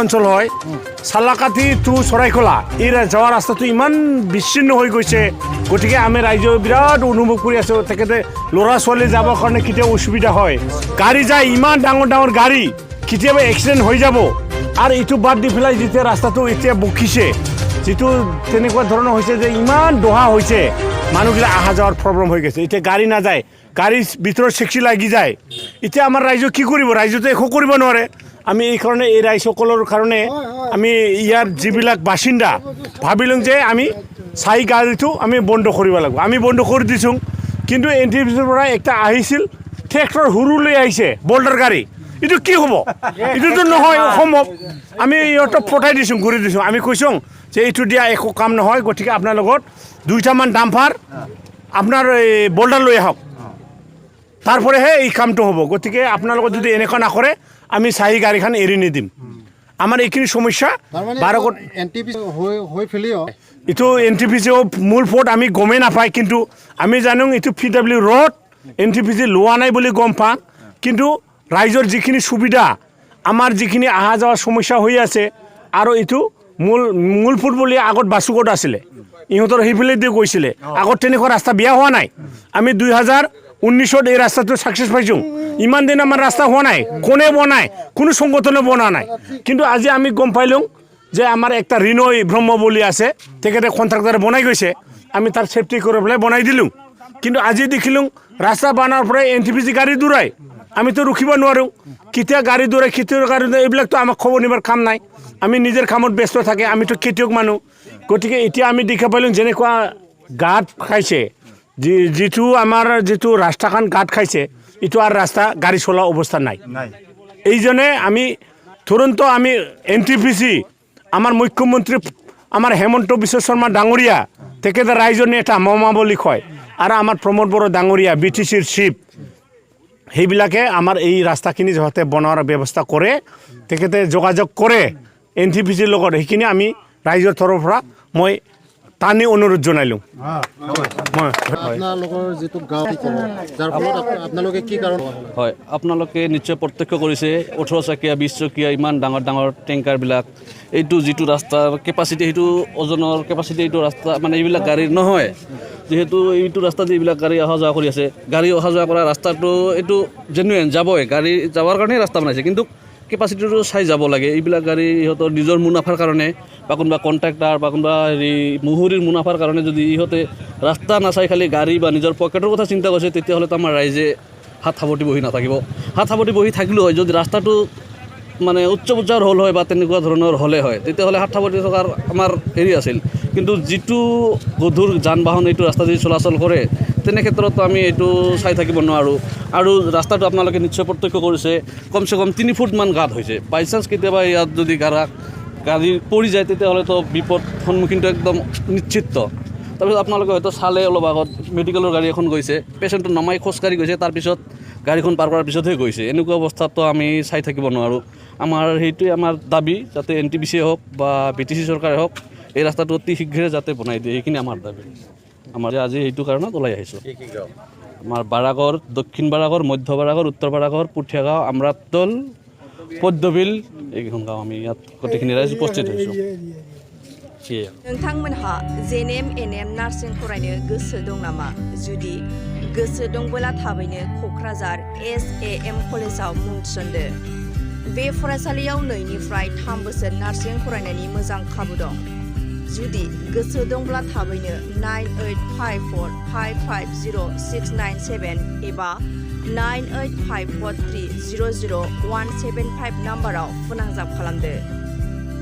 অঞ্চল হয় চালাকাতি টু চৰাইখোলা এই যাওয়াৰ ৰাস্তাটো ইমান বিচ্ছিন্ন হৈ গৈছে গতিকে আমি ৰাইজ বিৰাট অনুভব কৰি আছো তেখেতে ল'ৰা ছোৱালী যাবৰ কাৰণে কেতিয়াবা অসুবিধা হয় গাড়ী যায় ইমান ডাঙৰ ডাঙৰ গাড়ী কেতিয়াবা এক্সিডেণ্ট হৈ যাব আৰু এইটো বাদ দি পেলাই যেতিয়া ৰাস্তাটো এতিয়া বকিছে যেটো তেনেকুৱা ধৰণৰ হৈছে যে ইমান দহা হৈছে মানুহবিলাক আহা যাওয়াৰ প্ৰবলেম হৈ গৈছে এতিয়া গাড়ী নাযায় গাড়ীৰ ভিতৰত সেক্সি লাগি যায় এতিয়া আমাৰ ৰাইজ কি কৰিব ৰাইজটো একো কৰিব নোৱাৰে আমি এই কাৰণে এই ৰাইজসকলৰ কাৰণে আমি ইয়াৰ যিবিলাক বাসিন্দা ভাবিলোঁ যে আমি চাই গাড়ীটো আমি বন্ধ কৰিব লাগিব আমি বন্ধ কৰি দিছোঁ কিন্তু এনটিপিচিৰ পৰা একটা আহিছিল ট্ৰেক্টৰ হুৰু লৈ আহিছে বোল্ডাৰ গাড়ী এইটো কি হ'ব এইটোতো নহয় অসম্ভৱ আমি ইহঁতক পঠাই দিছোঁ ঘূৰি দিছোঁ আমি কৈছোঁ যে এইটো দিয়া একো কাম নহয় গতিকে আপোনাৰ লগত দুইটামান ডাম্পাৰ আপোনাৰ বোল্ডাৰ লৈ আহক তাৰপৰেহে এই কামটো হ'ব গতিকে আপোনালোকে যদি এনেকুৱা নকৰে আমি চাহি গাড়ীখন এৰি নিদিম আমাৰ এইখিনি সমস্যা 12 এনটিপিচি হৈ ফেলিও এইটো এনটিপিচি মূল ফোর্ট আমি গমেই নাপায় কিন্তু আমি জানো এইটো PW রোড এনটিপিচি লোৱা নাই বুলি গম পাওঁ কিন্তু ৰাইজৰ যিখিনি সুবিধা আমাৰ যিখিনি আহা যাওয়াৰ সমস্যা হৈ আছে আৰু এইটো মূল ফোৰ্ট বুলি আগত বাসুগত আছিলে ইহঁতৰ সেইফালে দি গৈছিলে আগত তেনেকুৱা ৰাস্তা বিয়া হোৱা নাই আমি 2019 এই ৰাস্তাটো সাকসেস পাইছোঁ ইমান দিন আমাৰ ৰাস্তা হোৱা নাই কোনে বনায় কোনো সংগঠনে বনা নাই কিন্তু আজি আমি গম পাইলোঁ যে আমাৰ একটা ৰিনয় ব্ৰহ্ম বুলি আছে তেখেতে কন্ট্ৰাক্টৰে বনাই গৈছে আমি তাৰ সেফটি কৰি পেলাই বনাই দিলোঁ কিন্তু আজি দেখিলোঁ ৰাস্তা বনাৰ পৰা এনটিপিচি গাড়ী দূৰাই আমিতো ৰখিব নোৱাৰোঁ কেতিয়া গাড়ী দূৰাই কেতিয়া গাড়ী এইবিলাকতো আমাক খবৰ নিবৰ কাম নাই আমি নিজৰ কামত ব্যস্ত থাকে আমিতো খেতিয়ক মানুহ গতিকে এতিয়া আমি দেখা পাইলোঁ যেনেকুৱা গাঁত খাইছে যেটো আমাৰ যেটো ৰাস্তাখন গাঁত খাইছে এইটো আর রাস্তা গাড়ি চলা অবস্থা নাই এইজনে আমি তুরন্ত আমি এনটিপিসি আমার মুখ্যমন্ত্রী আমার হেমন্ত বিশ্ব শর্মা ডাঙরিয়া তেখেতে ৰাইজৰ নেতা মমা বুলি কয় আৰ আমাৰ প্ৰমোদ বড়ো ডাঙৰিয়া BTCৰ চিফ সেইবিলাকে আমাৰ এই ৰাস্তাখিনি যাতে বনোৱাৰ ব্যৱস্থা কৰে তেখেতে যোগাযোগ কৰে এনটিপিসিৰ লগত সেইখিনি আমি ৰাইজৰ তৰফৰ পৰা মই টানি অনুৰোধ জনাইলোঁ আপোনালোকৰ যেটো গাঁও যাৰ ফলত আপোনালোকে কি কাৰণ হয় আপোনালোকে নিশ্চয় প্ৰত্যক্ষ কৰিছে 18 চকীয়া 20 চকীয়া ইমান ডাঙৰ ডাঙৰ টেংকাৰবিলাক এইটো যেটো ৰাস্তাৰ কেপাচিটি সেইটো ওজনৰ কেপাচিটি এইটো ৰাস্তা মানে এইবিলাক গাড়ীৰ নহয় যেহেতু এইটো ৰাস্তা যে এইবিলাক গাড়ী অহা যোৱা কৰি আছে গাড়ী অহা যোৱা কৰা ৰাস্তাটো এইটো জেনুইন যাবই গাড়ী যাৱাৰ কাৰণে ৰাস্তা বনাইছে কিন্তু কেপাচিটিটো চাই যাব লাগে এইবিলাক গাড়ী ইহঁতৰ নিজৰ মুনাফাৰ কাৰণে বা কোনোবা কণ্ট্ৰাক্টাৰ বা কোনোবা হেৰি মুহুৰীৰ মুনাফাৰ কাৰণে যদি ইহঁতে ৰাস্তা নাচাই খালি গাড়ী বা নিজৰ পকেটৰ কথা চিন্তা কৰিছে তেতিয়াহ'লে তো আমাৰ ৰাইজে হাত সাৱটি বহি নাথাকিব হাত সাৱটি বহি থাকিলেও হয় যদি ৰাস্তাটো মানে উচ্চ পৰ্যায়ৰ হ'ল হয় বা তেনেকুৱা ধৰণৰ হ'লে হয় তেতিয়াহ'লে হাত সাৱটি থকাৰ আমাৰ হেৰি আছিল কিন্তু যিটো গধুৰ যান বাহন এইটো ৰাস্তা যদি চলাচল কৰে তেনে ক্ষেত্ৰতো আমি এইটো চাই থাকিব নোৱাৰোঁ আৰু ৰাস্তাটো আপোনালোকে নিশ্চয় প্ৰত্যক্ষ কৰিছে কমচে কম 3 ফুটমান গাঁত হৈছে বাই চান্স কেতিয়াবা ইয়াত যদি গাড়ী পৰি যায় তেতিয়াহ'লেতো বিপদ সন্মুখীনটো একদম নিশ্চিত তাৰপিছত আপোনালোকে হয়তো চালে অলপ আগত মেডিকেলৰ গাড়ী এখন গৈছে পেচেণ্টটো নমাই খোজকাঢ়ি গৈছে তাৰপিছত গাড়ীখন পাৰ কৰাৰ পিছতহে গৈছে এনেকুৱা অৱস্থাতো আমি চাই থাকিব নোৱাৰোঁ আমাৰ সেইটোৱে আমাৰ দাবী যাতে এনটিপিচিয়ে হওক বা BTC চৰকাৰে হওক এই ৰাস্তাটো অতি শীঘ্ৰে যাতে বনাই দিয়ে এইখিনি আমাৰ দাবী আমাৰ আজি এইটো কাৰণত ওলাই আহিছোঁ আমাৰ বাৰাগড় দক্ষিণ বাৰাগড় মধ্য বাৰাগড় উত্তৰ বাৰাগড় পুঠিয়াগাঁও আমৰাতল পদ্মবিল এইকেইখন গাঁও আমি ইয়াত গোটেইখিনি ৰাইজ উপস্থিত হৈছোঁ नोंथांमोनहा NBNN नार्सिं फरायनो गोसो दं नामा जुदि गोसो दंबोला थाबैनो क'क्राझार SAM कलेजाव मुं थिसनदो बे फरायसालियाव 2 निफ्राय 3 बोसोर नार्सिं फरायनायनि मोजां खाबु दं जुदि गोसो दंब्ला थाबैनो 9854550697 एबा 9854300175 नाम्बाराव फोनांजाब खालामदो